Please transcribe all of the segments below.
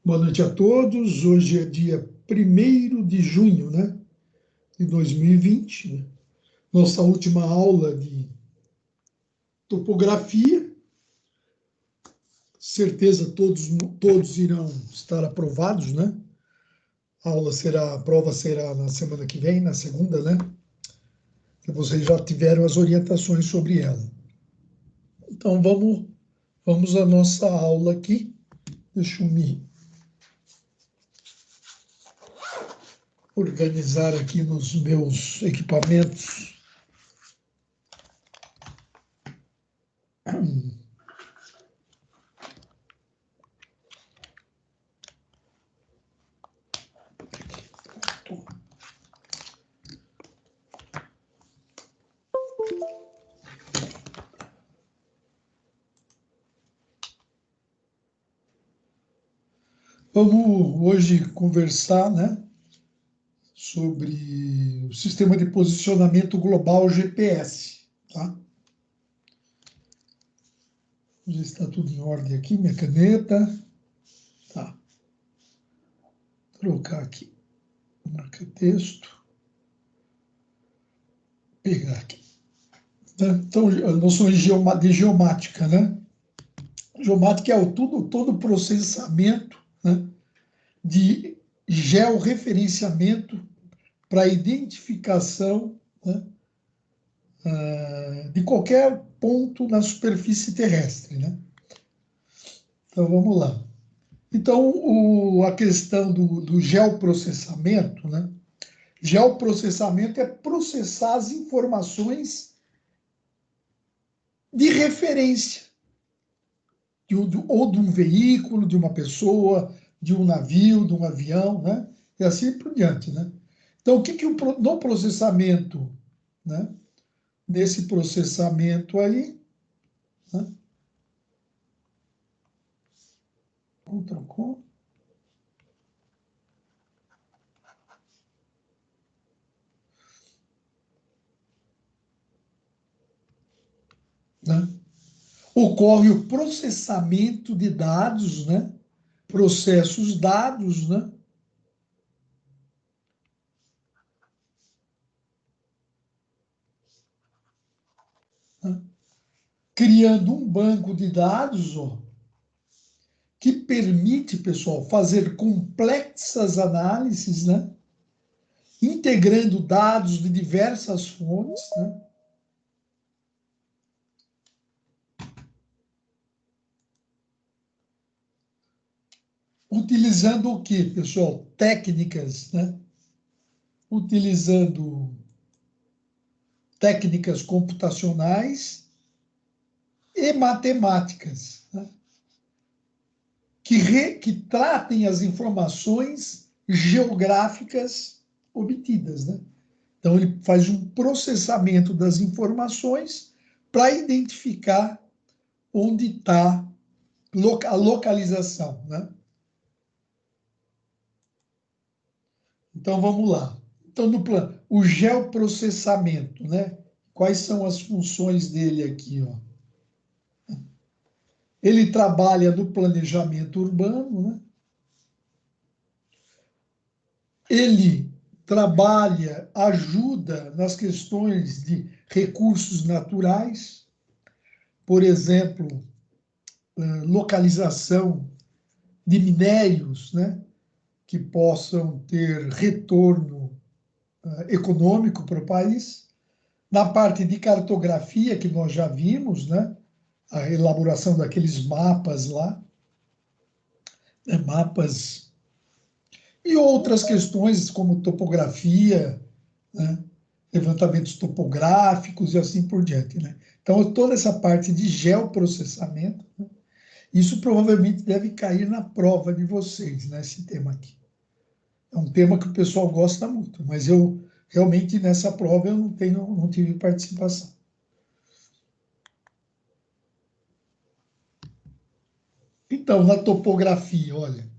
Boa noite a todos. Hoje é dia 1º de junho, né, de 2020, né? Nossa última aula de topografia. Certeza todos irão estar aprovados, né? A prova será na semana que vem, na segunda, né? Que vocês já tiveram as orientações sobre ela. Então vamos à nossa aula aqui. Deixa eu me organizar aqui nos meus equipamentos. Vamos hoje conversar, né, sobre o sistema de posicionamento global GPS, tá? Já está tudo em ordem aqui, minha caneta. Tá. Vou trocar aqui, marca texto, pegar aqui. Então, noções de geomática, né? Geomática é todo o processamento, né, de georreferenciamento para identificação, né, de qualquer ponto na superfície terrestre, né? Então, vamos lá. Então, a questão do geoprocessamento, né? Geoprocessamento é processar as informações de referência, ou de um veículo, de uma pessoa, de um navio, de um avião, né? E assim por diante, né? Então, no processamento, né? Nesse processamento aí, né? Trocou. Né? Ocorre o processamento de dados, né? Processos dados, né? Criando um banco de dados, ó, que permite, pessoal, fazer complexas análises, né? Integrando dados de diversas fontes, né? Utilizando o quê, pessoal? Técnicas, né? Utilizando técnicas computacionais e matemáticas, né? Que tratem as informações geográficas obtidas, né? Então, ele faz um processamento das informações para identificar onde está a localização, né? Então, vamos lá. Então, no plano, o geoprocessamento, né? Quais são as funções dele aqui, ó? Ele trabalha no planejamento urbano, né? Ele trabalha, ajuda nas questões de recursos naturais, por exemplo, localização de minérios, né, que possam ter retorno econômico para o país. Na parte de cartografia, que nós já vimos, né, a elaboração daqueles mapas lá, né, mapas e outras questões como topografia, né, levantamentos topográficos e assim por diante, né? Então, toda essa parte de geoprocessamento, né, isso provavelmente deve cair na prova de vocês, né, esse tema aqui. É um tema que o pessoal gosta muito, mas eu realmente nessa prova eu não tive participação. Então, na topografia, olha,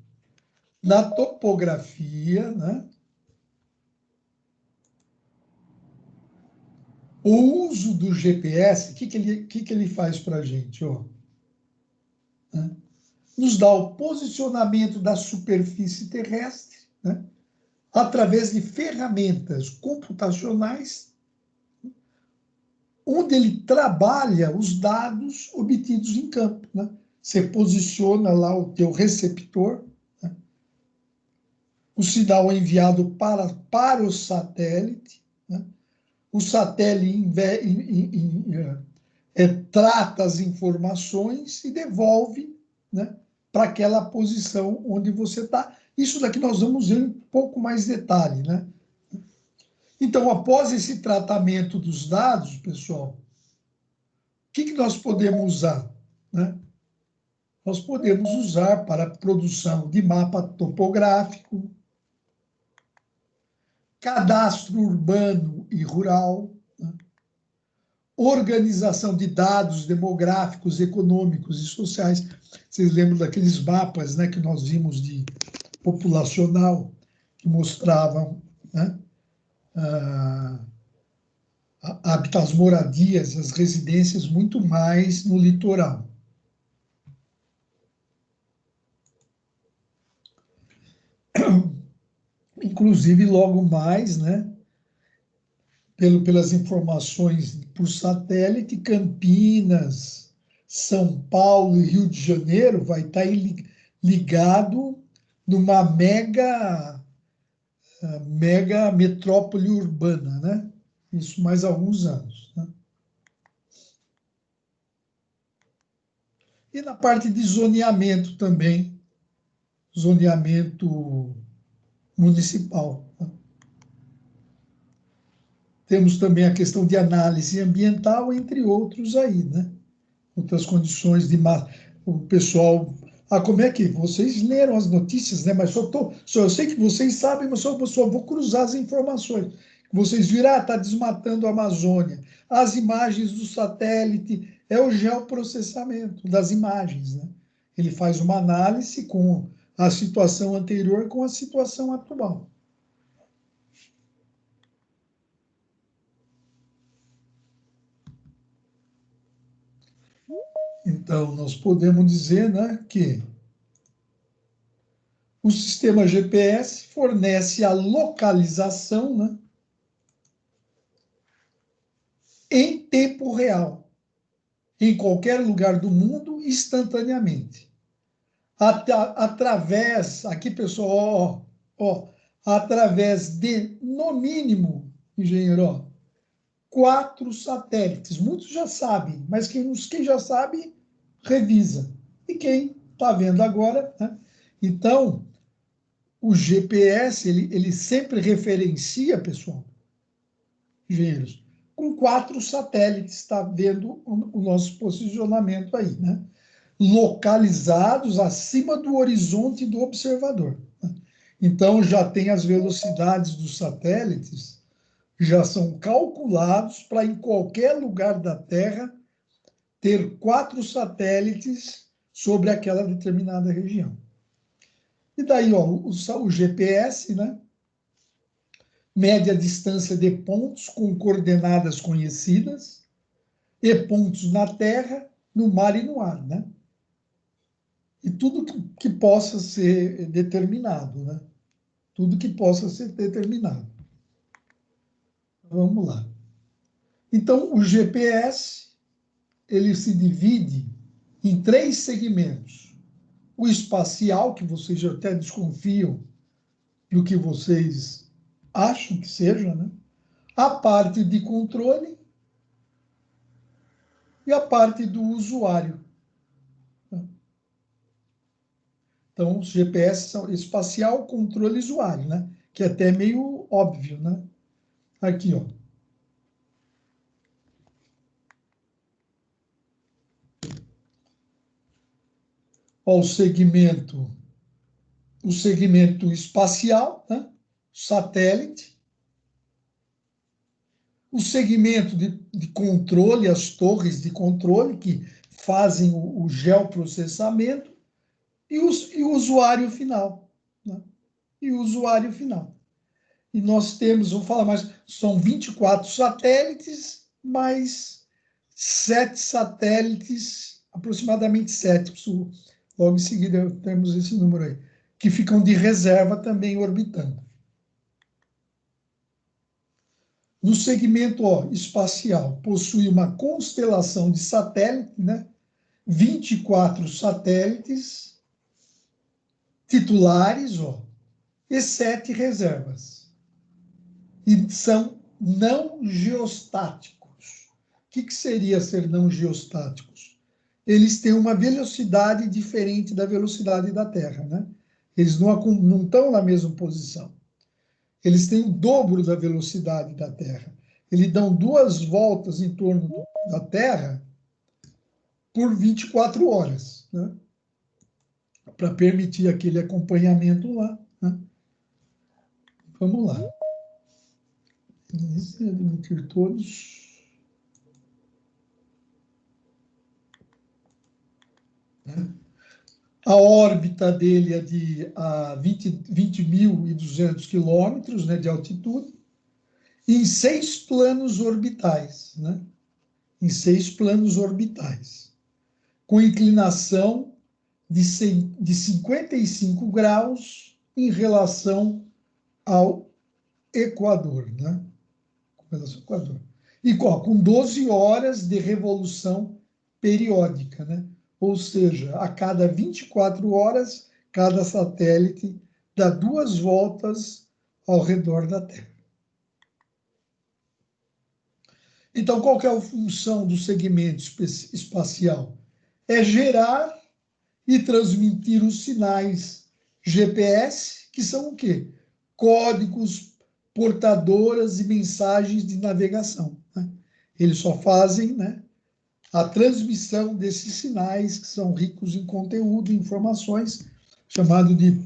na topografia, né, o uso do GPS, o que ele faz para a gente? Ó, né? nos dá o posicionamento da superfície terrestre, né, através de ferramentas computacionais, onde ele trabalha os dados obtidos em campo, né? Você posiciona lá o teu receptor, né? O sinal é enviado para o satélite, né? O satélite trata as informações e devolve, né, para aquela posição onde você está. Isso daqui nós vamos ver em um pouco mais detalhe, né? Então, após esse tratamento dos dados, pessoal, o que nós podemos usar, né? Nós podemos usar para a produção de mapa topográfico, cadastro urbano e rural, né? Organização de dados demográficos, econômicos e sociais. Vocês lembram daqueles mapas, né, que nós vimos de populacional, que mostravam, né, as moradias, as residências muito mais no litoral. Inclusive, logo mais, né, pelas informações por satélite, Campinas, São Paulo e Rio de Janeiro vai estar ligado numa mega metrópole urbana, né? Isso mais alguns anos, né? E na parte de zoneamento também, zoneamento municipal, né? Temos também a questão de análise ambiental, entre outros aí, né? Outras condições de o pessoal. Ah, como é que vocês leram as notícias, né? Mas só eu sei que vocês sabem, mas só vou cruzar as informações. Vocês viram, está desmatando a Amazônia. As imagens do satélite é o geoprocessamento das imagens, né? Ele faz uma análise com a situação anterior com a situação atual. Então, nós podemos dizer, né, que o sistema GPS fornece a localização, né, em tempo real, em qualquer lugar do mundo, instantaneamente. Através, aqui pessoal, através de, no mínimo, engenheiro, 4 satélites. Muitos já sabem, mas quem já sabe, revisa. E quem está vendo agora, né? Então, o GPS, ele sempre referencia, pessoal, engenheiros, com 4 satélites, está vendo o nosso posicionamento aí, né? Localizados acima do horizonte do observador. Então, já tem as velocidades dos satélites, já são calculados para, em qualquer lugar da Terra, ter 4 satélites sobre aquela determinada região. E daí, ó, o GPS, né, mede a distância de pontos com coordenadas conhecidas e pontos na terra, no mar e no ar, né? E tudo que possa ser determinado, né? Tudo que possa ser determinado. Vamos lá. Então, o GPS, ele se divide em 3 segmentos. O espacial, que vocês já até desconfiam do que vocês acham que seja, né? A parte de controle e a parte do usuário. Então, os GPS são espacial, controle e usuário, né? Que é até meio óbvio, né? Aqui, ó. Ó, o segmento espacial, né? Satélite. O segmento de controle, as torres de controle que fazem o geoprocessamento e o usuário final, né? E o usuário final. E nós temos, vou falar mais, são 24 satélites, mais 7 satélites, aproximadamente 7, preciso Logo em seguida temos esse número aí, que ficam de reserva também orbitando. No segmento espacial, possui uma constelação de satélite, né? 24 satélites titulares, e 7 reservas. E são não geostáticos. O que seria ser não geostáticos? Eles têm uma velocidade diferente da velocidade da Terra, né? Eles não estão na mesma posição. Eles têm o dobro da velocidade da Terra. Eles dão 2 voltas em torno da Terra por 24 horas, né? Para permitir aquele acompanhamento lá, né? Vamos lá. Admitir todos. A órbita dele é de 20.200 quilômetros, né, de altitude, em 6 planos orbitais, né? Em 6 planos orbitais, com inclinação de 55 graus em relação ao Equador, né? Com relação ao Equador. E com 12 horas de revolução periódica, né? Ou seja, a cada 24 horas, cada satélite dá 2 voltas ao redor da Terra. Então, qual que é a função do segmento espacial? É gerar e transmitir os sinais GPS, que são o quê? Códigos, portadoras e mensagens de navegação, né? Eles só fazem, né, a transmissão desses sinais, que são ricos em conteúdo e informações, chamado de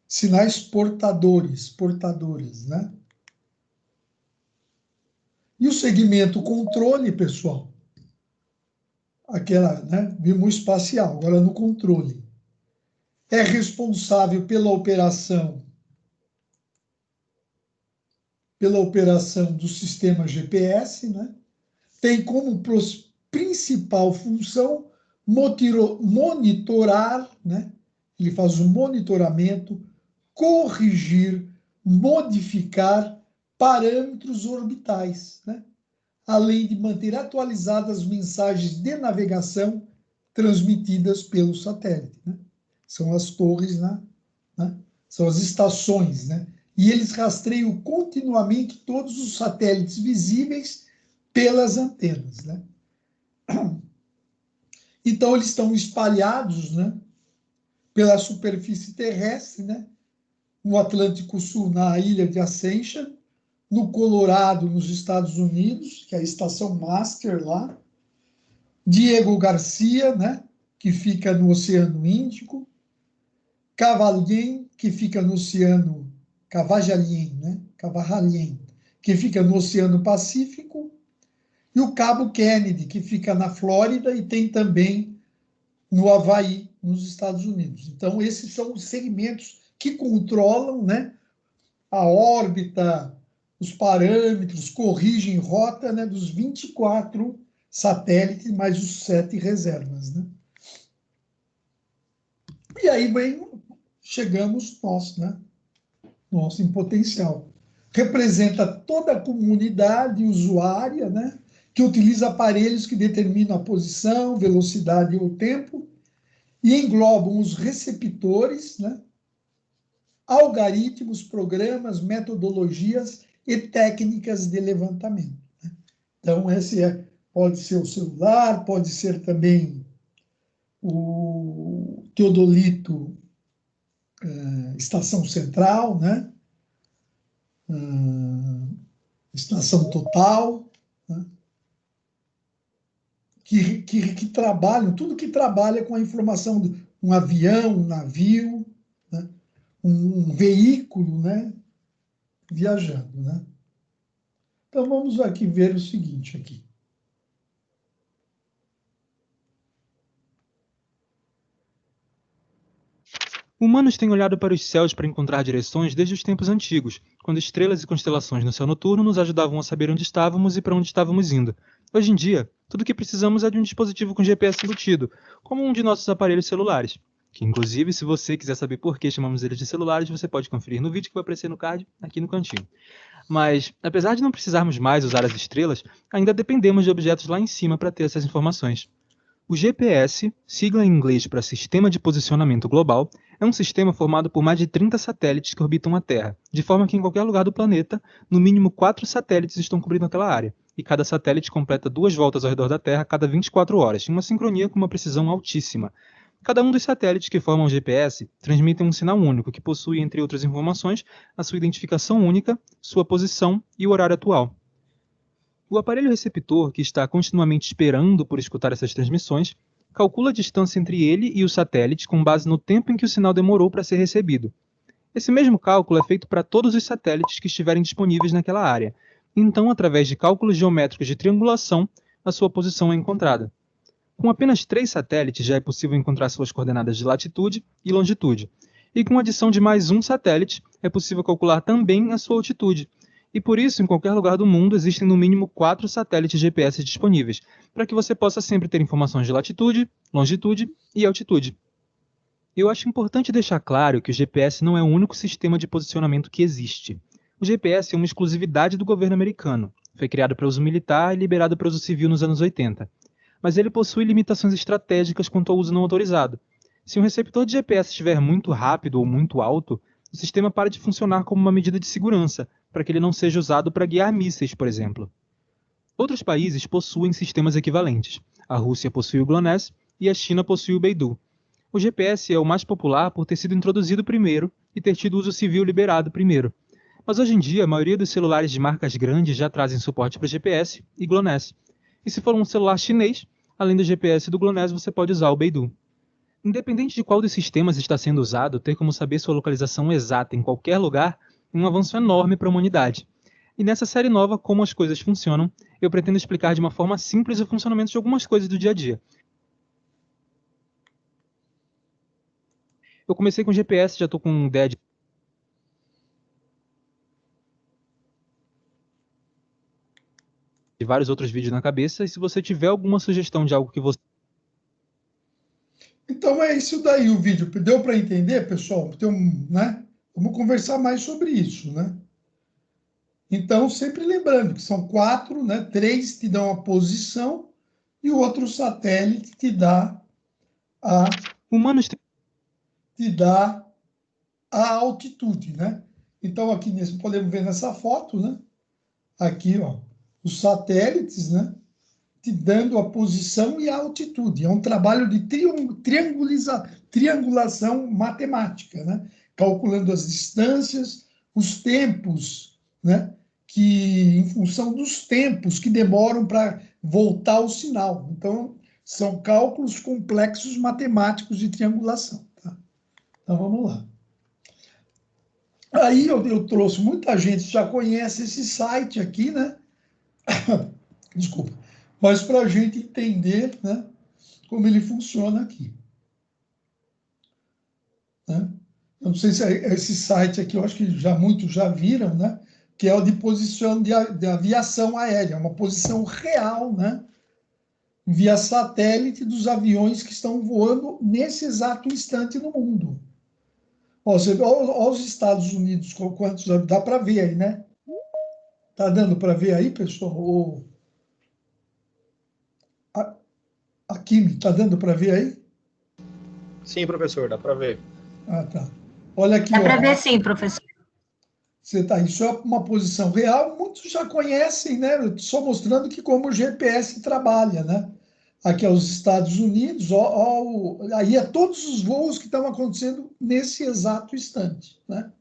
sinais portadores, né? E o segmento controle, pessoal, aquela, né, vimos espacial, agora no controle, é responsável pela operação do sistema GPS, né? Tem como principal função monitorar, né? Ele faz o monitoramento, corrigir, modificar parâmetros orbitais, né? Além de manter atualizadas as mensagens de navegação transmitidas pelo satélite, né? São as torres, né? São as estações, né? E eles rastreiam continuamente todos os satélites visíveis pelas antenas, né? Então, eles estão espalhados, né, pela superfície terrestre, né? No Atlântico Sul, na ilha de Ascension, no Colorado, nos Estados Unidos, que é a estação Master lá, Diego Garcia, né, que fica no Oceano Índico, Cavalien, que fica no Oceano Cavajalien, né, Cavalien, que fica no Oceano Pacífico, e o Cabo Kennedy, que fica na Flórida e tem também no Havaí, nos Estados Unidos. Então, esses são os segmentos que controlam, né, a órbita, os parâmetros, corrigem rota, né, dos 24 satélites, mais os 7 reservas, né? E aí chegamos nós, né? Nós em potencial. Representa toda a comunidade usuária, né, que utiliza aparelhos que determinam a posição, velocidade ou tempo, e englobam os receptores, né, algoritmos, programas, metodologias e técnicas de levantamento. Então, pode ser o celular, pode ser também o teodolito estação central, né? Estação total, né? que trabalham, tudo que trabalha com a informação de um avião, um navio, né? um veículo, né? Viajando, né? Então, vamos aqui ver o seguinte aqui. Humanos têm olhado para os céus para encontrar direções desde os tempos antigos, quando estrelas e constelações no céu noturno nos ajudavam a saber onde estávamos e para onde estávamos indo. Hoje em dia, tudo o que precisamos é de um dispositivo com GPS embutido, como um de nossos aparelhos celulares. Que, inclusive, se você quiser saber por que chamamos eles de celulares, você pode conferir no vídeo que vai aparecer no card, aqui no cantinho. Mas, apesar de não precisarmos mais usar as estrelas, ainda dependemos de objetos lá em cima para ter essas informações. O GPS, sigla em inglês para Sistema de Posicionamento Global, é um sistema formado por mais de 30 satélites que orbitam a Terra, de forma que em qualquer lugar do planeta, no mínimo 4 satélites estão cobrindo aquela área, e cada satélite completa 2 voltas ao redor da Terra a cada 24 horas, em uma sincronia com uma precisão altíssima. Cada um dos satélites que formam o GPS transmitem um sinal único que possui, entre outras informações, a sua identificação única, sua posição e o horário atual. O aparelho receptor, que está continuamente esperando por escutar essas transmissões, calcula a distância entre ele e o satélite com base no tempo em que o sinal demorou para ser recebido. Esse mesmo cálculo é feito para todos os satélites que estiverem disponíveis naquela área. Então, através de cálculos geométricos de triangulação, a sua posição é encontrada. Com apenas 3 satélites já é possível encontrar suas coordenadas de latitude e longitude. E com a adição de mais um satélite, é possível calcular também a sua altitude. E por isso, em qualquer lugar do mundo, existem no mínimo 4 satélites GPS disponíveis, para que você possa sempre ter informações de latitude, longitude e altitude. Eu acho importante deixar claro que o GPS não é o único sistema de posicionamento que existe. O GPS é uma exclusividade do governo americano. Foi criado para uso militar e liberado para uso civil nos anos 80. Mas ele possui limitações estratégicas quanto ao uso não autorizado. Se um receptor de GPS estiver muito rápido ou muito alto, o sistema para de funcionar como uma medida de segurança, para que ele não seja usado para guiar mísseis, por exemplo. Outros países possuem sistemas equivalentes. A Rússia possui o GLONASS e a China possui o Beidou. O GPS é o mais popular por ter sido introduzido primeiro e ter tido uso civil liberado primeiro. Mas hoje em dia, a maioria dos celulares de marcas grandes já trazem suporte para GPS e GLONASS. E se for um celular chinês, além do GPS e do GLONASS, você pode usar o Beidou. Independente de qual dos sistemas está sendo usado, ter como saber sua localização exata em qualquer lugar é um avanço enorme para a humanidade. E nessa série nova, Como as Coisas Funcionam, eu pretendo explicar de uma forma simples o funcionamento de algumas coisas do dia a dia. Eu comecei com GPS, já estou com ideia de vários outros vídeos na cabeça, e se você tiver alguma sugestão de algo que você... Então é isso daí o vídeo. Deu para entender, pessoal? Né? Vamos conversar mais sobre isso, né? Então, sempre lembrando que são 4, né? 3 te dão a posição e o outro satélite te dá Humanos te dá a altitude, né? Então, aqui podemos ver nessa foto, né? Aqui, ó, os satélites, né? Te dando a posição e a altitude. É um trabalho de triangulação matemática, né? Calculando as distâncias, os tempos, né? Que, em função dos tempos que demoram para voltar o sinal. Então, são cálculos complexos matemáticos de triangulação. Tá? Então, vamos lá. Aí eu trouxe, muita gente já conhece esse site aqui, né? Desculpa. Mas para a gente entender, né, como ele funciona aqui. Né? Eu não sei se esse site aqui, eu acho que já muitos já viram, né? Que é o de posição de aviação aérea, uma posição real, né? Via satélite dos aviões que estão voando nesse exato instante no mundo. Ó, você vê, ó, os Estados Unidos, quantos dá para ver aí, né? Tá dando para ver aí, pessoal? A Kimi, tá dando para ver aí? Sim, professor, dá para ver. Ah, tá. Olha aqui, Dá ó. para ver sim, professor. Isso é uma posição real, muitos já conhecem, né? Só mostrando que como o GPS trabalha, né? Aqui é os Estados Unidos, aí é todos os voos que estão acontecendo nesse exato instante, né?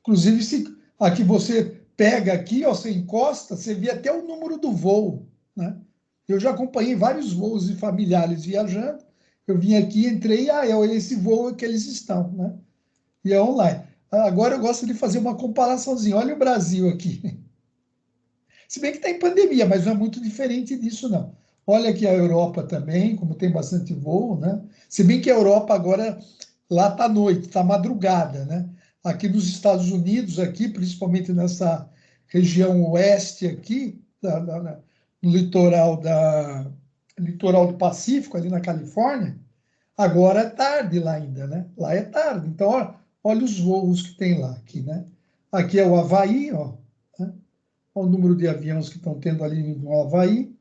Inclusive, se aqui você pega aqui, ó, você encosta, você vê até o número do voo, né? Eu já acompanhei vários voos de familiares viajando, eu vim aqui, entrei, é esse voo que eles estão, né? E é online. Agora eu gosto de fazer uma comparaçãozinha. Olha o Brasil aqui. Se bem que está em pandemia, mas não é muito diferente disso, não. Olha aqui a Europa também, como tem bastante voo, né? Se bem que a Europa agora, lá está noite, está madrugada, né? Aqui nos Estados Unidos, aqui, principalmente nessa região oeste aqui, no litoral do Pacífico, ali na Califórnia, agora é tarde lá ainda, né? Lá é tarde. Então, olha os voos que tem lá, aqui, né? Aqui é o Havaí, ó, né? Olha o número de aviões que estão tendo ali no Havaí.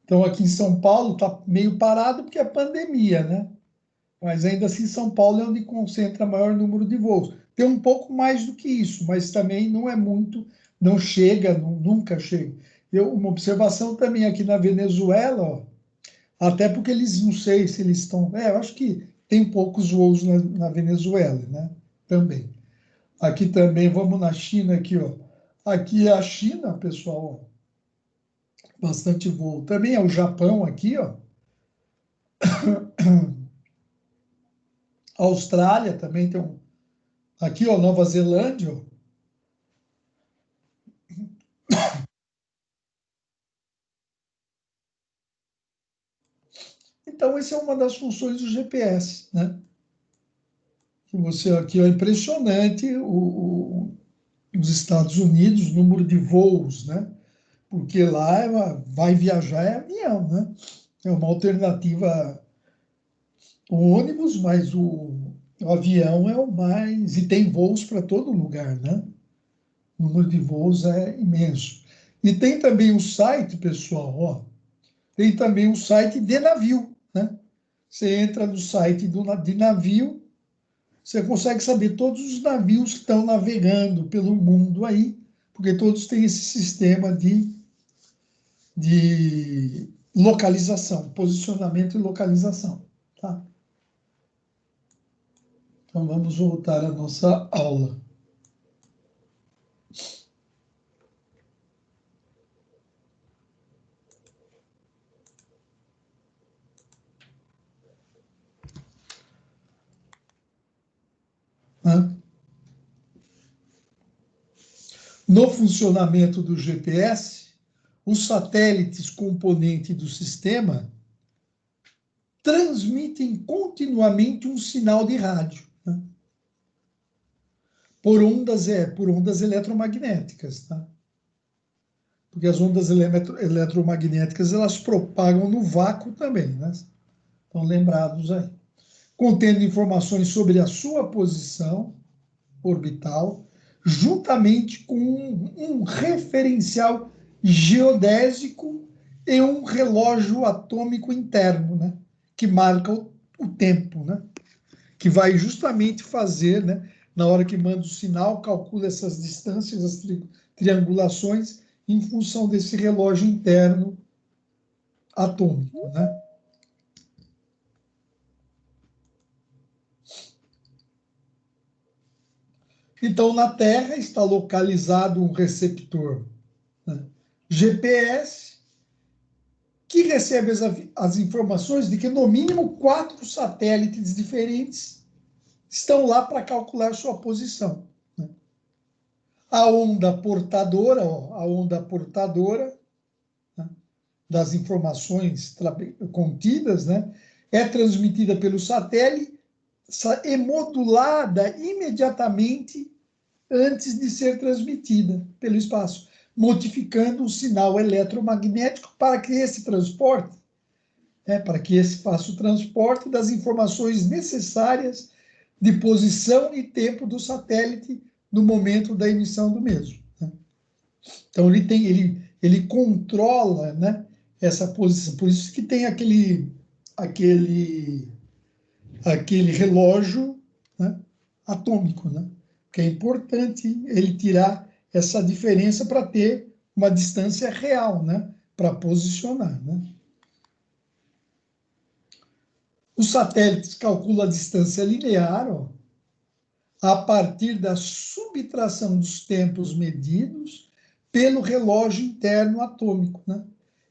Então, aqui em São Paulo está meio parado porque é pandemia, né? Mas ainda assim, São Paulo é onde concentra maior número de voos. Tem um pouco mais do que isso, mas também não é muito, não chega, nunca chega. Uma observação também aqui na Venezuela, ó, até porque eles, não sei se eles estão. Eu acho que tem poucos voos na Venezuela, né? Também. Aqui também, vamos na China, aqui, ó. Aqui é a China, pessoal, ó, bastante voo. Também é o Japão aqui, ó. A Austrália também tem um. Aqui, ó, Nova Zelândia, ó. Então, essa é uma das funções do GPS, né? Que você aqui é impressionante os Estados Unidos, o número de voos, né? Porque lá vai viajar é avião, né? É uma alternativa ao ônibus, mas o avião é o mais. E tem voos para todo lugar, né? O número de voos é imenso. E tem também o site, pessoal, ó. Tem também o site de navio, né? Você entra no site de navio, você consegue saber todos os navios que estão navegando pelo mundo aí, porque todos têm esse sistema de localização, posicionamento e localização, tá? Então, vamos voltar à nossa aula. Né? No funcionamento do GPS, os satélites componente do sistema transmitem continuamente um sinal de rádio, né? por ondas eletromagnéticas, tá? Porque as ondas eletromagnéticas elas propagam no vácuo também, né? Estão lembrados aí. Contendo informações sobre a sua posição orbital, juntamente com um referencial geodésico e um relógio atômico interno, né? Que marca o tempo, né? Que vai justamente fazer, né? Na hora que manda o sinal, calcula essas distâncias, as triangulações, em função desse relógio interno atômico, né? Então, na Terra está localizado um receptor, né, GPS, que recebe as informações de que, no mínimo, 4 satélites diferentes estão lá para calcular sua posição, né? A onda portadora, ó, a onda portadora, né, das informações contidas, né, é transmitida pelo satélite e modulada imediatamente antes de ser transmitida pelo espaço, modificando o sinal eletromagnético para que esse transporte, para que esse faça o transporte das informações necessárias de posição e tempo do satélite no momento da emissão do mesmo, né? Então ele controla, né, essa posição, por isso que tem aquele relógio, né, atômico, né? Que é importante ele tirar essa diferença para ter uma distância real, né? Para posicionar, né? Os satélites calculam a distância linear, ó, a partir da subtração dos tempos medidos pelo relógio interno atômico, né?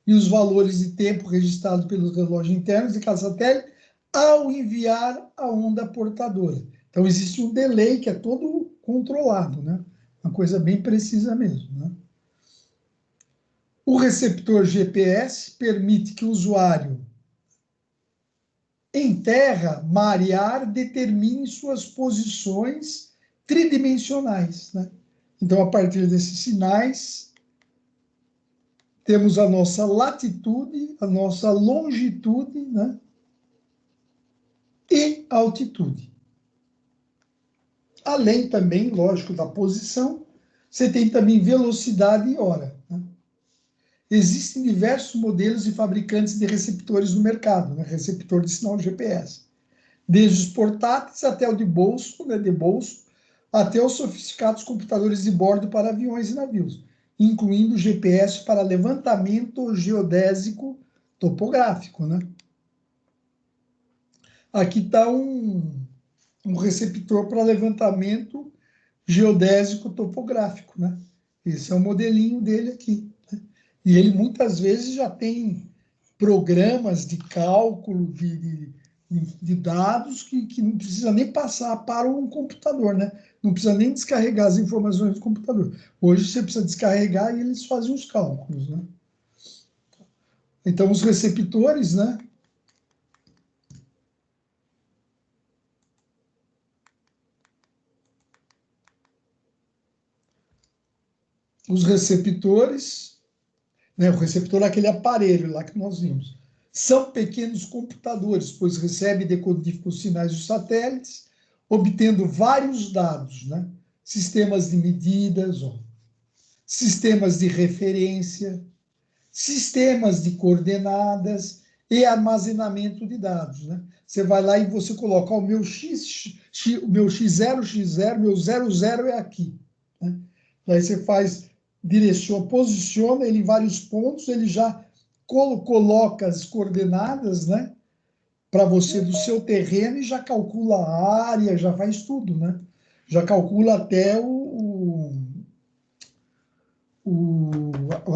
E os valores de tempo registrados pelos relógios internos de cada satélite ao enviar a onda portadora. Então, existe um delay que é todo controlado, né? Uma coisa bem precisa mesmo, né? O receptor GPS permite que o usuário, em terra, mar e ar, determine suas posições tridimensionais, né? Então, a partir desses sinais, temos a nossa latitude, a nossa longitude, né? E altitude. Além também, lógico, da posição, você tem também velocidade e hora. Né? Existem diversos modelos e fabricantes de receptores no mercado, né? Receptor de sinal GPS. Desde os portáteis até o de bolso, né? De bolso, até os sofisticados computadores de bordo para aviões e navios, incluindo GPS para levantamento geodésico topográfico. Né? Aqui está um receptor para levantamento geodésico topográfico, né? Esse é o modelinho dele aqui. Né? E ele muitas vezes já tem programas de cálculo de dados que não precisa nem passar para um computador, né? Não precisa nem descarregar as informações do computador. Hoje você precisa descarregar e eles fazem os cálculos, né? Então, os receptores, né? Os receptores, né? O receptor é aquele aparelho lá que nós vimos. São pequenos computadores, pois recebe e decodificam os sinais dos satélites, obtendo vários dados, né? Sistemas de medidas, ó, sistemas de referência, sistemas de coordenadas e armazenamento de dados, né? Você vai lá e você coloca o meu o meu x0, meu 00 é aqui, né? Daí você faz, direciona, posiciona ele em vários pontos, ele já coloca as coordenadas, né? Para você do seu terreno e já calcula a área, já faz tudo, né? Já calcula até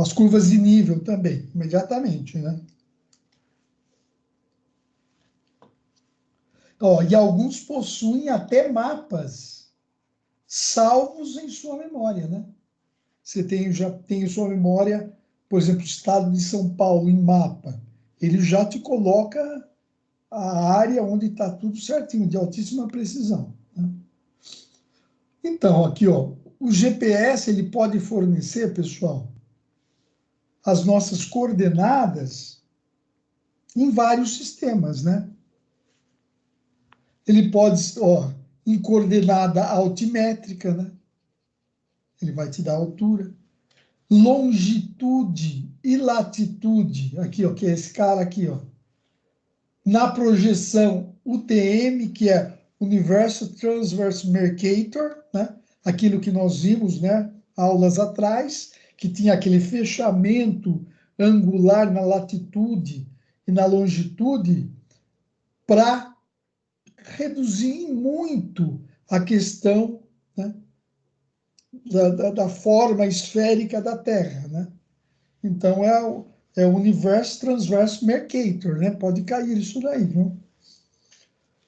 as curvas de nível também, imediatamente, né? Ó, e alguns possuem até mapas salvos em sua memória, né? Você já tem em sua memória, por exemplo, o estado de São Paulo em mapa. Ele já te coloca a área onde está tudo certinho, de altíssima precisão. Né? Então, aqui, ó, o GPS ele pode fornecer, pessoal, as nossas coordenadas em vários sistemas, né? Ele pode, ó, em coordenada altimétrica, né? Ele vai te dar a altura. Longitude e latitude, aqui, ó, que é esse cara aqui, ó. Na projeção UTM, que é Universal Transverse Mercator, né? Aquilo que nós vimos, né, aulas atrás, que tinha aquele fechamento angular na latitude e na longitude para reduzir muito a questão, né, da forma esférica da Terra, né? Então, é o Universo Transverso Mercator, né? Pode cair isso daí, viu?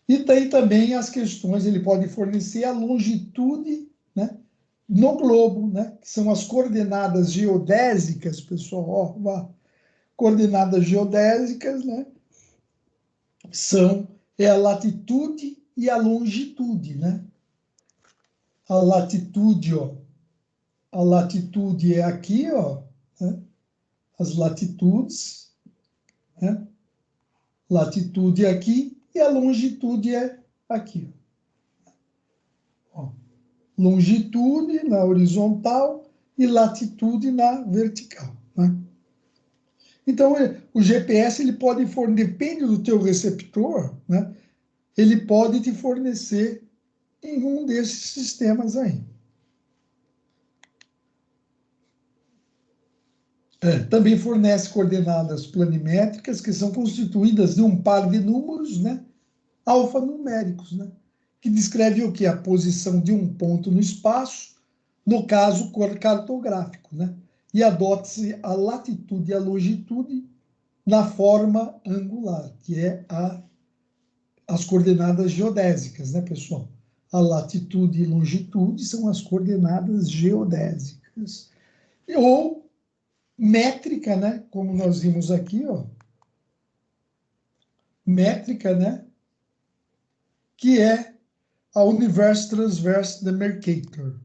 E tem também as questões, ele pode fornecer a longitude, né, no globo, né? Que são as coordenadas geodésicas, pessoal, ó, coordenadas geodésicas, né? É a latitude e a longitude, né? A latitude, ó, a latitude é aqui, ó, né? As latitudes, né? Latitude é aqui e a longitude é aqui. Ó. Longitude na horizontal e latitude na vertical, né? Então, o GPS ele pode fornecer, depende do teu receptor, né? Ele pode te fornecer em um desses sistemas aí. Também fornece coordenadas planimétricas que são constituídas de um par de números, né, alfanuméricos, né, que descreve o que? A posição de um ponto no espaço, no caso cartográfico, né, e adota-se a latitude e a longitude na forma angular, que é as coordenadas geodésicas, né, pessoal? A latitude e longitude são as coordenadas geodésicas. Ou métrica, né? Como nós vimos aqui, ó. Métrica, né? Que é a Universo Transverso de Mercator.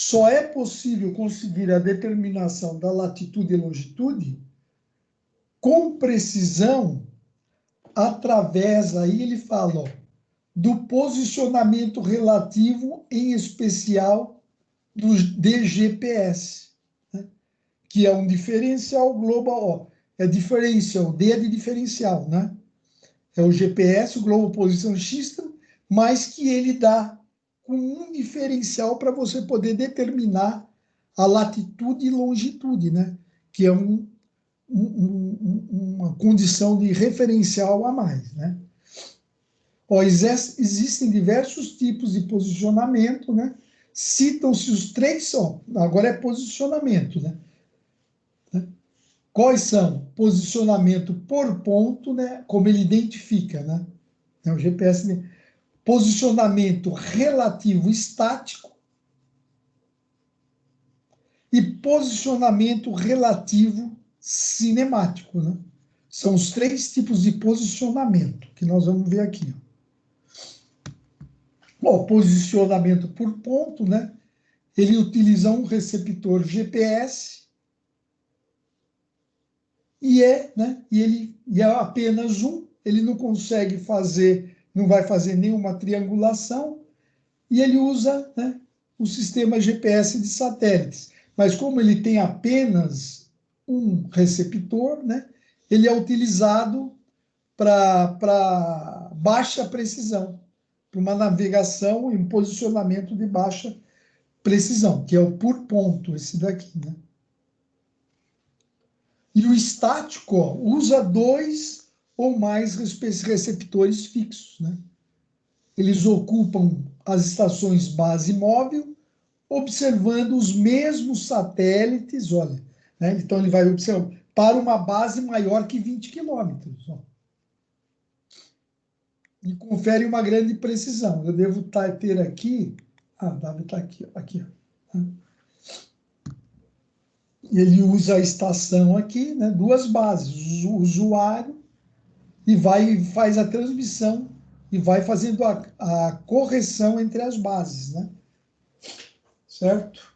só é possível conseguir a determinação da latitude e longitude com precisão através, aí ele fala, ó, do posicionamento relativo, em especial do DGPS, né? Que é um diferencial global, ó, é diferencial, D é de diferencial, né? É o GPS, o Global Position System, mas que ele dá com um diferencial para você poder determinar a latitude e longitude, né? Que é uma condição de referencial a mais, né? Ó, existem diversos tipos de posicionamento, né? Citam-se os três, ó, agora é posicionamento, né? Quais são? Posicionamento por ponto, né? Como ele identifica, né? É o GPS. Posicionamento relativo estático e posicionamento relativo cinemático, né? São os três tipos de posicionamento que nós vamos ver aqui. O posicionamento por ponto, né? Ele utiliza um receptor GPS e é apenas um. Ele não consegue fazer, não vai fazer nenhuma triangulação e ele usa, né, o sistema GPS de satélites. Mas como ele tem apenas um receptor, né, ele é utilizado para baixa precisão, para uma navegação e um posicionamento de baixa precisão, que é o por ponto, esse daqui, né? E o estático, ó, usa 2 ou mais receptores fixos, né? Eles ocupam as estações base móvel, observando os mesmos satélites, olha, né? Então ele vai observar para uma base maior que 20 quilômetros, ó. E confere uma grande precisão. Eu devo ter aqui, deve estar aqui, aqui, ó. Ele usa a estação aqui, né? Duas bases, o usuário, e faz a transmissão e vai fazendo a correção entre as bases, né? Certo?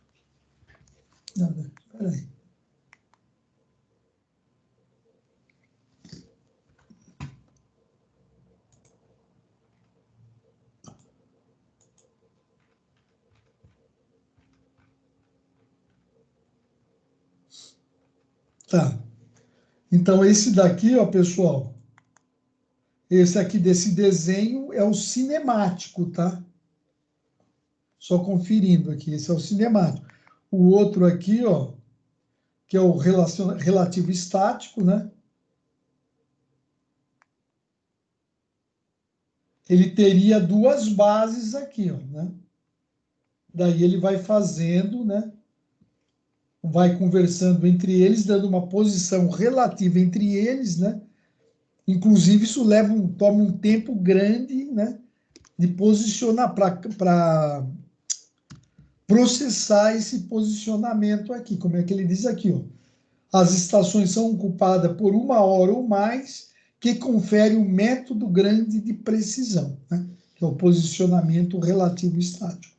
Peraí. Tá. Então, esse daqui, ó, pessoal, esse aqui desse desenho é o cinemático, tá? Só conferindo aqui, esse é o cinemático. O outro aqui, ó, que é o relativo estático, né? Ele teria duas bases aqui, ó, né? Daí ele vai fazendo, né? Vai conversando entre eles, dando uma posição relativa entre eles, né? Inclusive, isso toma um tempo grande, né? De posicionar para processar esse posicionamento aqui. Como é que ele diz aqui, ó? As estações são ocupadas por 1 hora ou mais, que confere um método grande de precisão, né? Que é o posicionamento relativo estático.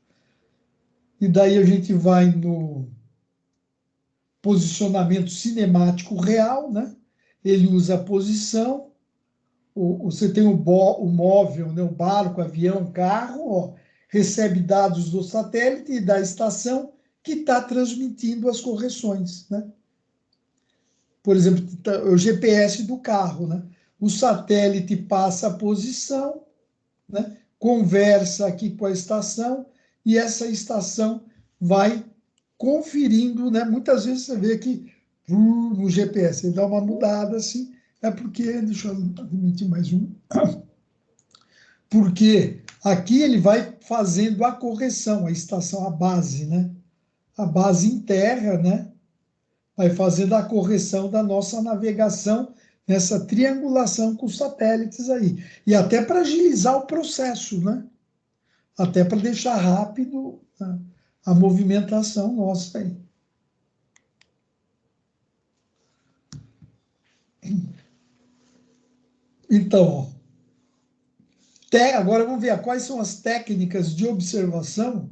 E daí a gente vai no posicionamento cinemático real, né? Ele usa a posição, você tem o móvel, né? O barco, avião, carro, ó, recebe dados do satélite e da estação que está transmitindo as correções, né? Por exemplo, o GPS do carro, né? O satélite passa a posição, né? Conversa aqui com a estação e essa estação vai conferindo, né? Muitas vezes você vê que no GPS ele dá uma mudada assim, é porque, deixa eu admitir mais um, porque aqui ele vai fazendo a correção, a estação, a base, né? A base em terra, né? Vai fazendo a correção da nossa navegação nessa triangulação com os satélites aí. E até para agilizar o processo, né? Até para deixar rápido a movimentação nossa aí. Então, agora vamos ver quais são as técnicas de observação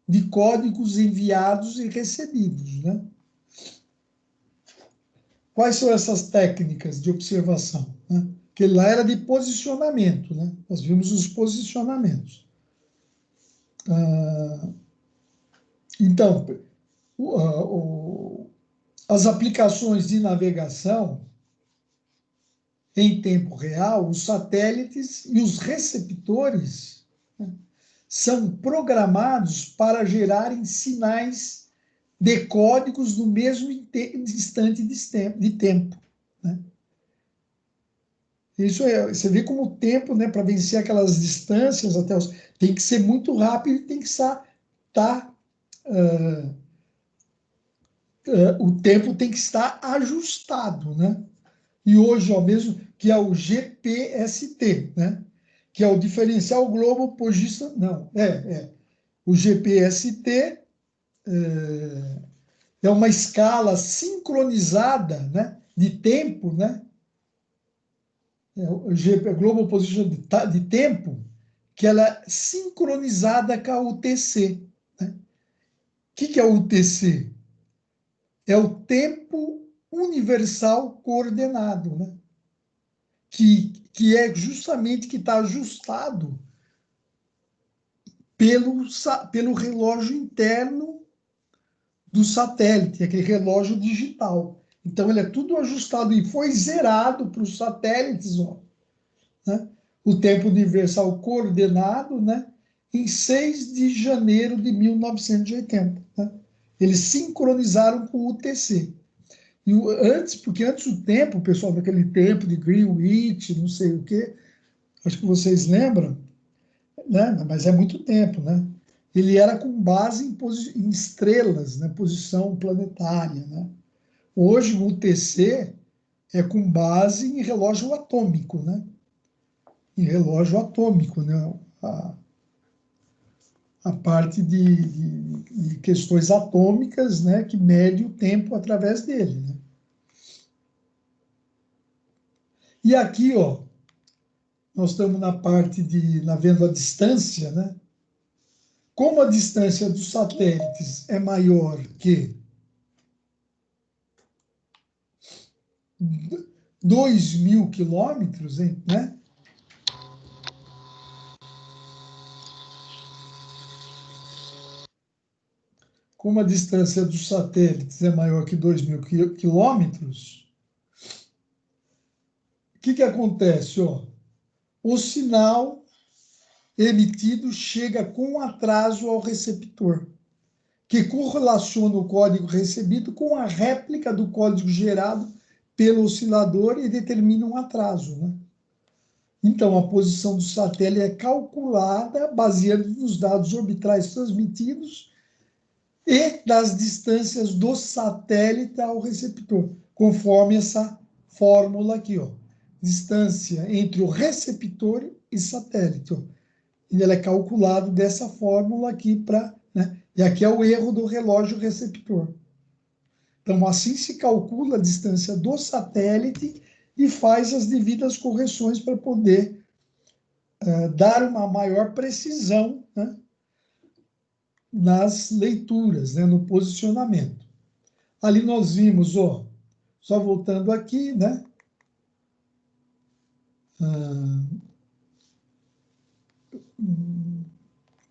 de códigos enviados e recebidos, né? Quais são essas técnicas de observação, né? Que lá era de posicionamento, né? Nós vimos os posicionamentos. Então, as aplicações de navegação em tempo real, os satélites e os receptores, né, são programados para gerarem sinais de códigos no mesmo instante de tempo, né? Isso você vê como o tempo, né, para vencer aquelas distâncias até os, tem que ser muito rápido e tem que estar o tempo tem que estar ajustado, né? E hoje, ó, mesmo que é o GPST, né? Que é o diferencial globo position, não, o GPST é uma escala sincronizada, né, de tempo, né? O Global Position de tempo, que ela é sincronizada com a UTC, né? O que é o UTC? É o tempo universal coordenado, né? Que é justamente que está ajustado pelo relógio interno do satélite, aquele relógio digital. Então, ele é tudo ajustado e foi zerado para os satélites, ó, né? O tempo universal coordenado, né? Em 6 de janeiro de 1980. Né? Eles sincronizaram com o UTC. Porque antes o tempo, pessoal, daquele tempo de Greenwich, não sei o quê, acho que vocês lembram, né? Mas é muito tempo, né? Ele era com base em estrelas, né? Posição planetária, né? Hoje o UTC é com base em relógio atômico, né? Em relógio atômico, né? A parte de questões atômicas, né? Que mede o tempo através dele, né? E aqui, ó, nós estamos na parte vendo a distância, né? Como a distância dos satélites é maior que 2.000 quilômetros, né? Como a distância dos satélites é maior que 2.000 quilômetros, o que acontece? Ó? O sinal emitido chega com atraso ao receptor, que correlaciona o código recebido com a réplica do código gerado pelo oscilador e determina um atraso, né? Então, a posição do satélite é calculada baseada nos dados orbitais transmitidos e das distâncias do satélite ao receptor, conforme essa fórmula aqui, ó. Distância entre o receptor e satélite, ó. E ela é calculada dessa fórmula aqui para, né? E aqui é o erro do relógio receptor. Então, assim se calcula a distância do satélite e faz as devidas correções para poder dar uma maior precisão, né, nas leituras, né, no posicionamento. Ali nós vimos, ó, só voltando aqui, né?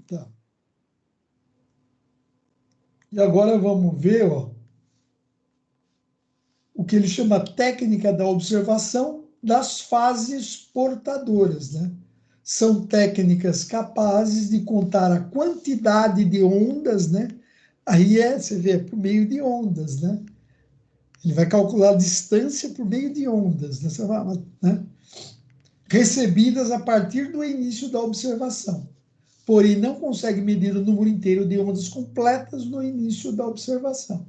Tá. E agora vamos ver, ó, o que ele chama técnica da observação das fases portadoras, né? São técnicas capazes de contar a quantidade de ondas, né? Aí você vê, por meio de ondas, né? Ele vai calcular a distância por meio de ondas, né? Recebidas a partir do início da observação. Porém, não consegue medir o número inteiro de ondas completas no início da observação.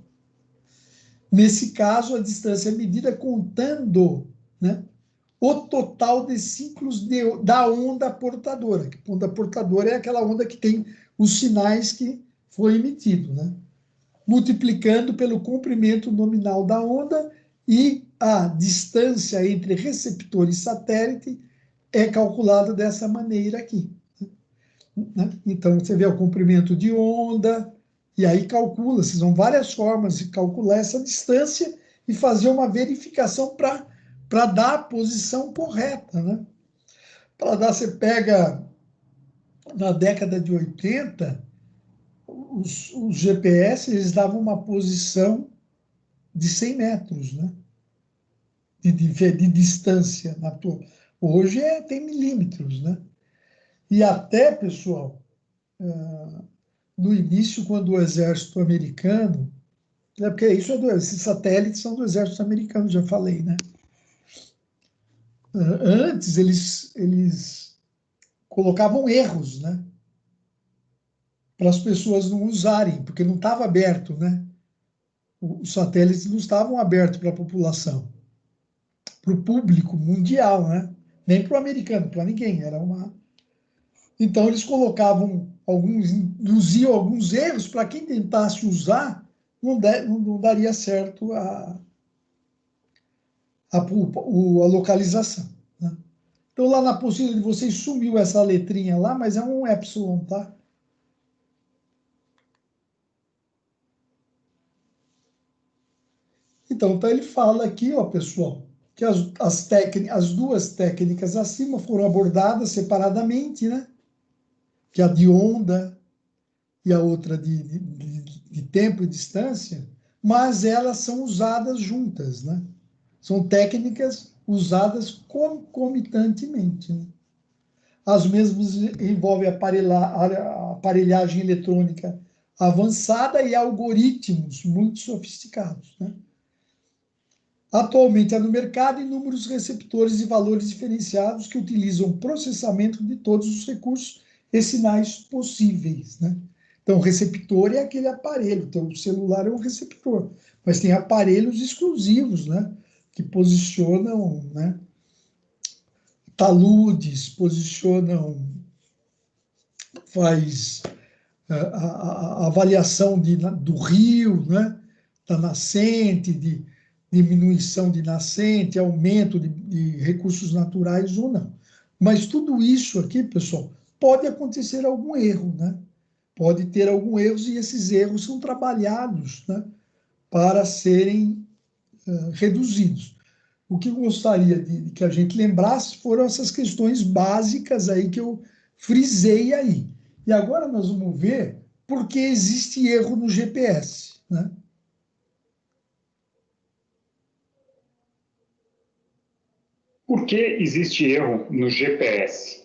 Nesse caso, a distância é medida contando, né, o total de ciclos da onda portadora. A onda portadora é aquela onda que tem os sinais que foi emitido, né? Multiplicando pelo comprimento nominal da onda, e a distância entre receptor e satélite é calculada dessa maneira aqui. né? Então, você vê o comprimento de onda, e aí calcula, são várias formas de calcular essa distância e fazer uma verificação para dar a posição correta, né? Para dar, você pega, na década de 80, os GPS, eles davam uma posição de 100 metros, né? De distância na torre. Hoje tem milímetros, né? E até, pessoal, no início, quando o exército americano, porque esses satélites são do exército americano, já falei, né? Antes, eles colocavam erros, né? Para as pessoas não usarem, porque não estava aberto, né? Os satélites não estavam abertos para a população, para o público mundial, né? Nem para o americano, para ninguém. Então, eles colocavam induziam alguns erros para quem tentasse usar, não daria certo a localização, né? Então, lá na apostila de vocês sumiu essa letrinha lá, mas é um epsilon, tá? Então, ele fala aqui, ó, pessoal, que as duas técnicas acima foram abordadas separadamente, né? Que a de onda e a outra de tempo e distância, mas elas são usadas juntas, né? São técnicas usadas concomitantemente, né? As mesmas envolvem aparelhagem eletrônica avançada e algoritmos muito sofisticados, né? Atualmente há no mercado inúmeros receptores de valores diferenciados que utilizam o processamento de todos os recursos e sinais possíveis, né? Então, o receptor é aquele aparelho, então o celular é um receptor, mas tem aparelhos exclusivos, né? Que posicionam, né? Taludes, faz a avaliação do rio, né? Da nascente, de diminuição de nascente, aumento de recursos naturais ou não. Mas tudo isso aqui, pessoal, pode acontecer algum erro, né? Pode ter algum erro e esses erros são trabalhados, né? Para serem reduzidos. O que eu gostaria de que a gente lembrasse foram essas questões básicas aí que eu frisei aí. E agora nós vamos ver por que existe erro no GPS, né? Por que existe erro no GPS?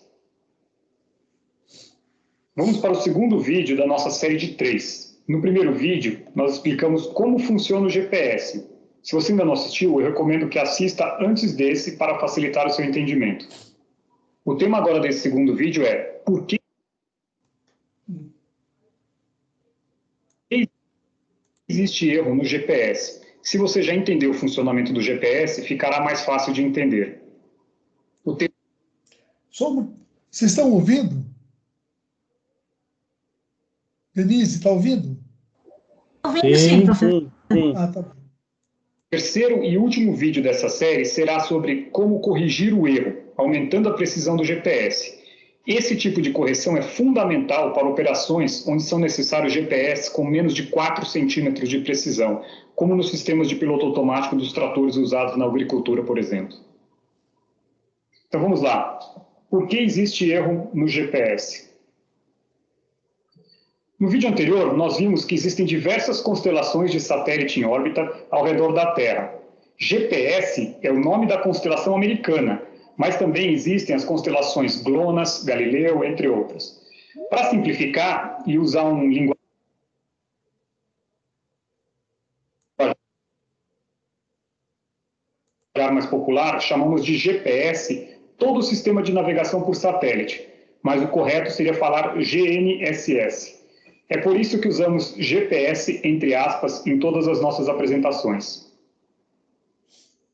Vamos para o segundo vídeo da nossa série de 3. No primeiro vídeo, nós explicamos como funciona o GPS. Se você ainda não assistiu, eu recomendo que assista antes desse para facilitar o seu entendimento. O tema agora desse segundo vídeo é por que existe erro no GPS. Se você já entendeu o funcionamento do GPS, ficará mais fácil de entender. Vocês estão ouvindo? Denise, está ouvindo? Ouvindo sim, professor. Ah, tá bom. O terceiro e último vídeo dessa série será sobre como corrigir o erro, aumentando a precisão do GPS. Esse tipo de correção é fundamental para operações onde são necessários GPS com menos de 4 centímetros de precisão, como nos sistemas de piloto automático dos tratores usados na agricultura, por exemplo. Então vamos lá. Por que existe erro no GPS? No vídeo anterior, nós vimos que existem diversas constelações de satélite em órbita ao redor da Terra. GPS é o nome da constelação americana, mas também existem as constelações GLONASS, Galileu, entre outras. Para simplificar e usar um linguagem mais popular, chamamos de GPS todo o sistema de navegação por satélite, mas o correto seria falar GNSS. É por isso que usamos GPS, entre aspas, em todas as nossas apresentações.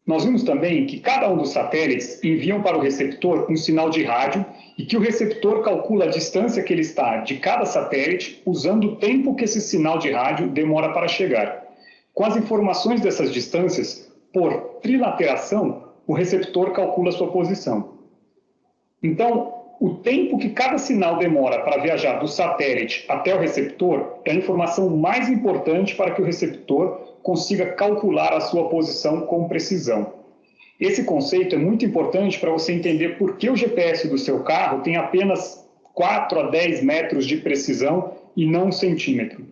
Nós vimos também que cada um dos satélites enviam para o receptor um sinal de rádio e que o receptor calcula a distância que ele está de cada satélite usando o tempo que esse sinal de rádio demora para chegar. Com as informações dessas distâncias, por trilateração, o receptor calcula sua posição. Então, O tempo que cada sinal demora para viajar do satélite até o receptor é a informação mais importante para que o receptor consiga calcular a sua posição com precisão. Esse conceito é muito importante para você entender por que o GPS do seu carro tem apenas 4 a 10 metros de precisão e não 1 centímetro.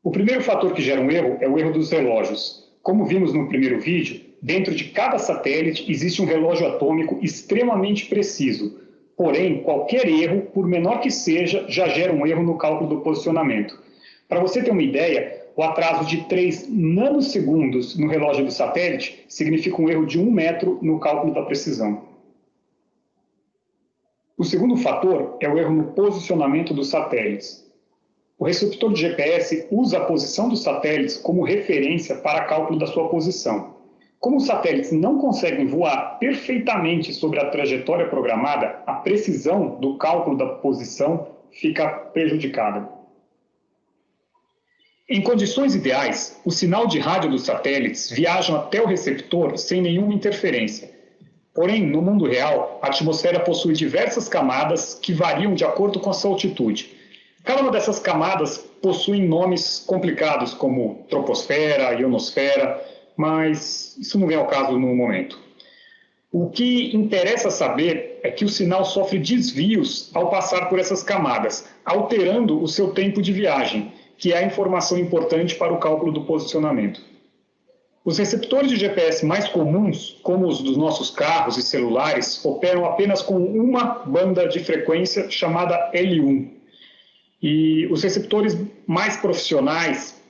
O primeiro fator que gera um erro é o erro dos relógios. Como vimos no primeiro vídeo, dentro de cada satélite existe um relógio atômico extremamente preciso. Porém, qualquer erro, por menor que seja, já gera um erro no cálculo do posicionamento. Para você ter uma ideia, o atraso de 3 nanosegundos no relógio do satélite significa um erro de 1 metro no cálculo da precisão. O segundo fator é o erro no posicionamento dos satélites. O receptor de GPS usa a posição dos satélites como referência para cálculo da sua posição. Como os satélites não conseguem voar perfeitamente sobre a trajetória programada, a precisão do cálculo da posição fica prejudicada. Em condições ideais, o sinal de rádio dos satélites viaja até o receptor sem nenhuma interferência. Porém, no mundo real, a atmosfera possui diversas camadas que variam de acordo com a sua altitude. Cada uma dessas camadas possui nomes complicados, como troposfera, ionosfera, mas isso não vem ao caso no momento. O que interessa saber é que o sinal sofre desvios ao passar por essas camadas, alterando o seu tempo de viagem, que é a informação importante para o cálculo do posicionamento. Os receptores de GPS mais comuns, como os dos nossos carros e celulares, operam apenas com uma banda de frequência chamada L1. E os receptores mais profissionais,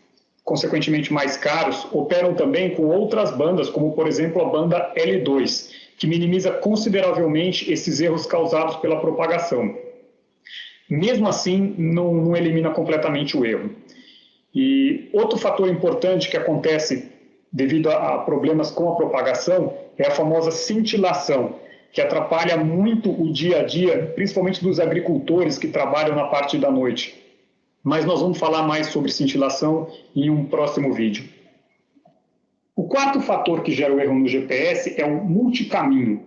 consequentemente mais caros, operam também com outras bandas, como por exemplo a banda L2, que minimiza consideravelmente esses erros causados pela propagação. Mesmo assim, não elimina completamente o erro. E outro fator importante que acontece devido a problemas com a propagação é a famosa cintilação, que atrapalha muito o dia a dia, principalmente dos agricultores que trabalham na parte da noite. Mas nós vamos falar mais sobre cintilação em um próximo vídeo. O quarto fator que gera o erro no GPS é o multicaminho.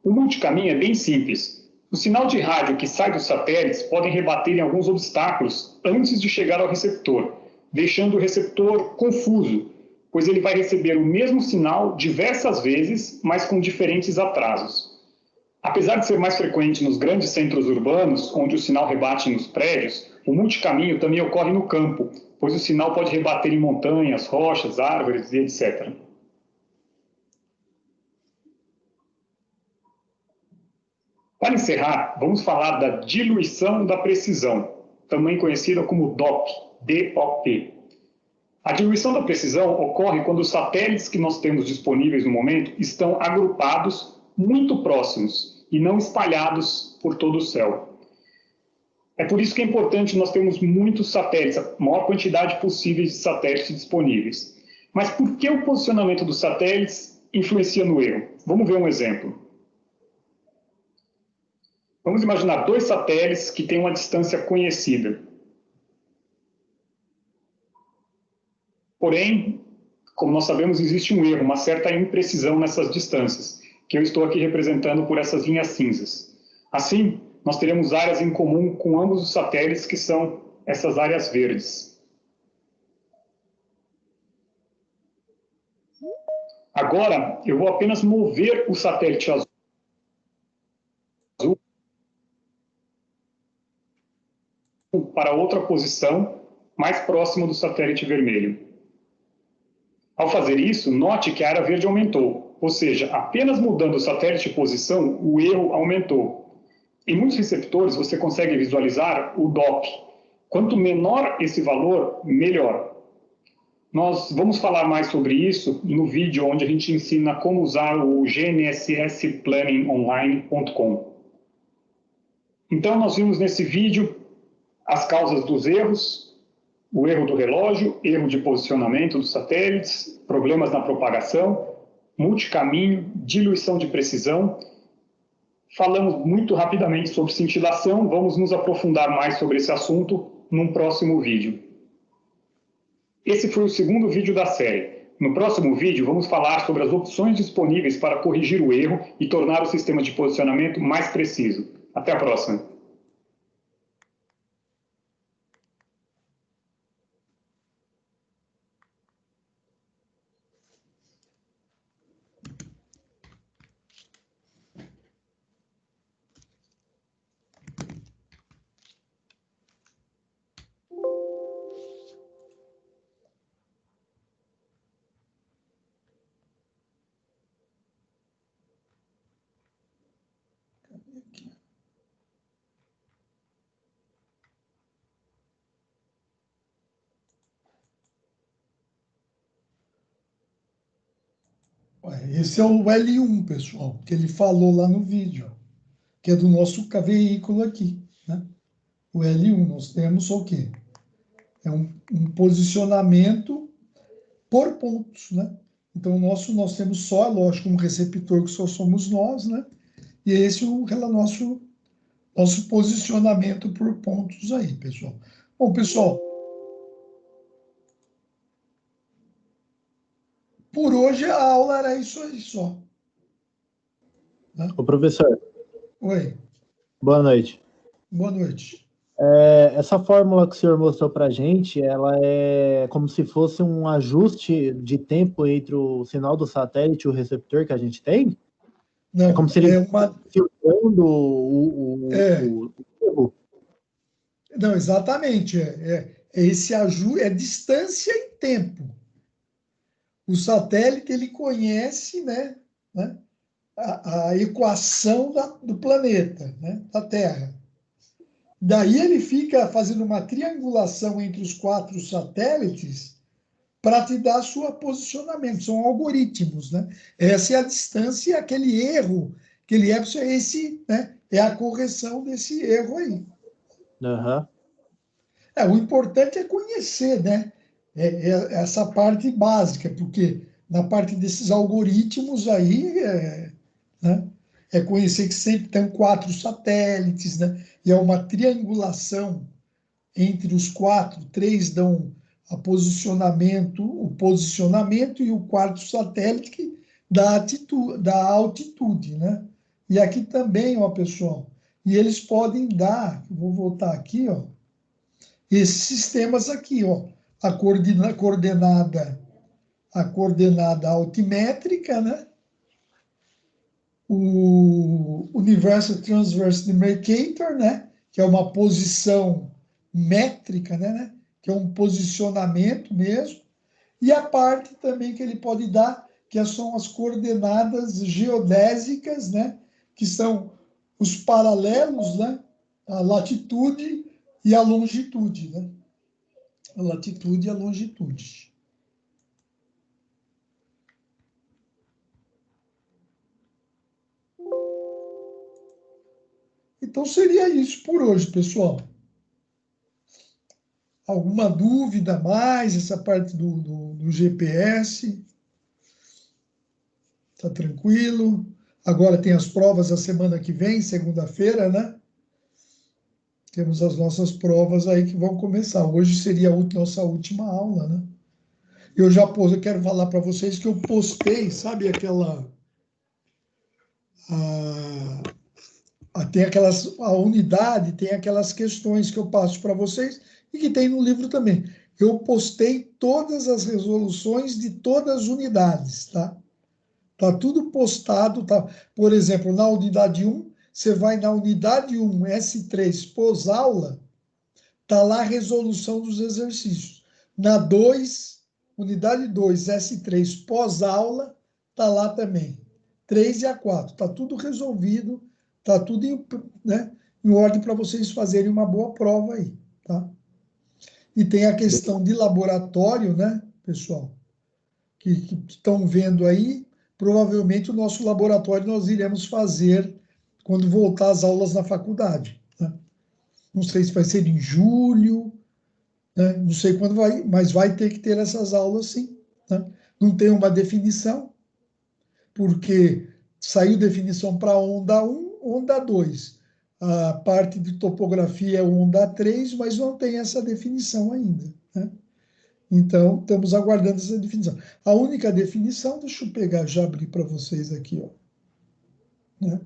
O multicaminho é bem simples. O sinal de rádio que sai dos satélites pode rebater em alguns obstáculos antes de chegar ao receptor, deixando o receptor confuso, pois ele vai receber o mesmo sinal diversas vezes, mas com diferentes atrasos. Apesar de ser mais frequente nos grandes centros urbanos, onde o sinal rebate nos prédios, o multicaminho também ocorre no campo, pois o sinal pode rebater em montanhas, rochas, árvores e etc. Para encerrar, vamos falar da diluição da precisão, também conhecida como DOP, D-O-P. A diluição da precisão ocorre quando os satélites que nós temos disponíveis no momento estão agrupados muito próximos e não espalhados por todo o céu. É por isso que é importante nós termos muitos satélites, a maior quantidade possível de satélites disponíveis. Mas por que o posicionamento dos satélites influencia no erro? Vamos ver um exemplo. Vamos imaginar 2 satélites que têm uma distância conhecida. Porém, como nós sabemos, existe um erro, uma certa imprecisão nessas distâncias, que eu estou aqui representando por essas linhas cinzas. Assim, nós teremos áreas em comum com ambos os satélites, que são essas áreas verdes. Agora, eu vou apenas mover o satélite azul para outra posição, mais próxima do satélite vermelho. Ao fazer isso, note que a área verde aumentou, ou seja, apenas mudando o satélite de posição, o erro aumentou. Em muitos receptores, você consegue visualizar o DOP. Quanto menor esse valor, melhor. Nós vamos falar mais sobre isso no vídeo onde a gente ensina como usar o gnssplaningonline.com. Então, nós vimos nesse vídeo as causas dos erros, o erro do relógio, erro de posicionamento dos satélites, problemas na propagação, multicaminho, diluição de precisão. Falamos muito rapidamente sobre cintilação, vamos nos aprofundar mais sobre esse assunto num próximo vídeo. Esse foi o segundo vídeo da série. No próximo vídeo, vamos falar sobre as opções disponíveis para corrigir o erro e tornar o sistema de posicionamento mais preciso. Até a próxima! Esse é o L1, pessoal, que ele falou lá no vídeo, que é do nosso veículo aqui, né? O L1, nós temos o quê? É um posicionamento por pontos, né? Então, nós temos só, lógico, um receptor que só somos nós, né? E esse é o nosso posicionamento por pontos aí, pessoal. Bom, pessoal, por hoje a aula era isso aí só. Né? Ô, professor, Oi, boa noite. boa noite. Essa fórmula que o senhor mostrou para a gente, ela é como se fosse um ajuste de tempo entre o sinal do satélite e o receptor que a gente tem? Não, É como se ele filtrando o erro? Não, exatamente. Esse ajuste, é distância e tempo. O satélite, ele conhece, né, a equação do planeta, né, da Terra. Daí ele fica fazendo uma triangulação entre os 4 satélites para te dar seu posicionamento. São algoritmos, né? Essa é a distância, aquele erro que ele esse, né, é a correção desse erro aí. Uhum. O importante é conhecer, né? Essa parte básica, porque na parte desses algoritmos aí, né? É conhecer que sempre tem 4 satélites, né? E é uma triangulação entre os 4, 3 dão o posicionamento e o quarto satélite que dá altitude, né? E aqui também, ó, pessoal, e eles podem dar, vou voltar aqui, ó, esses sistemas aqui, ó, a coordenada altimétrica, né? O Universal Transverse Demarcator, né? Que é uma posição métrica, né? Que é um posicionamento mesmo. E a parte também que ele pode dar, que são as coordenadas geodésicas, né? Que são os paralelos, né? A latitude e a longitude, né? A latitude e a longitude. Então, seria isso por hoje, pessoal. Alguma dúvida mais? Essa parte do GPS? Tá tranquilo? Agora tem as provas a semana que vem, segunda-feira, né? Temos as nossas provas aí que vão começar. Hoje seria a nossa última aula, né? Eu quero falar para vocês que eu postei, sabe aquela... a unidade, tem aquelas questões que eu passo para vocês e que tem no livro também. Eu postei todas as resoluções de todas as unidades, tá? Tá tudo postado, tá? Por exemplo, na unidade 1, você vai na unidade 1, S3, pós-aula, tá lá a resolução dos exercícios. Na 2, unidade 2, S3, pós-aula, tá lá também. 3 e a 4, tá tudo resolvido, tá tudo em ordem para vocês fazerem uma boa prova aí, tá? E tem a questão de laboratório, né, pessoal? Que estão vendo aí, provavelmente o nosso laboratório nós iremos fazer quando voltar às aulas na faculdade. Né? Não sei se vai ser em julho, né? Não sei quando vai, mas vai ter que ter essas aulas sim. Né? Não tem uma definição, porque saiu definição para onda 1, onda 2. A parte de topografia é onda 3, mas não tem essa definição ainda. Né? Então, estamos aguardando essa definição. A única definição, deixa eu pegar, já abri para vocês aqui, ó, né?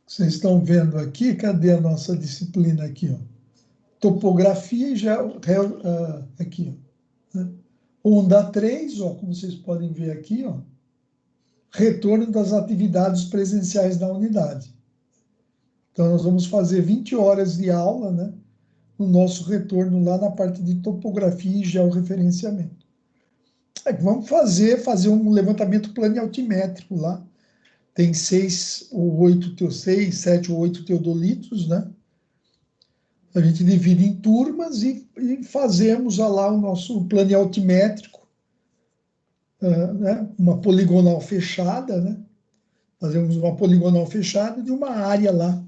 Vocês estão vendo aqui, cadê a nossa disciplina aqui, ó? Topografia e aqui, ó, né? Onda 3, ó, como vocês podem ver aqui, ó, retorno das atividades presenciais da unidade. Então, nós vamos fazer 20 horas de aula, né, no nosso retorno lá na parte de topografia e georreferenciamento. Vamos fazer um levantamento planialtimétrico lá. Tem 7 ou 8 teodolitos, né? A gente divide em turmas e fazemos lá o nosso planialtimétrico, né? Uma poligonal fechada, né? Fazemos uma poligonal fechada de uma área lá,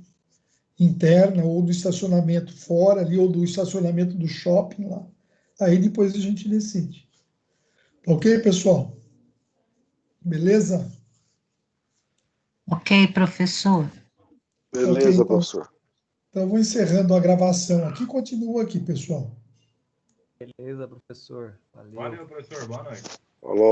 interna, ou do estacionamento fora ali, ou do estacionamento do shopping lá. Aí depois a gente decide. Ok, pessoal? Beleza? Ok, professor. Beleza, Ok, então, professor. Então, eu vou encerrando a gravação aqui. Continua aqui, pessoal. Beleza, professor. Valeu. Valeu, professor. Boa noite. Falou.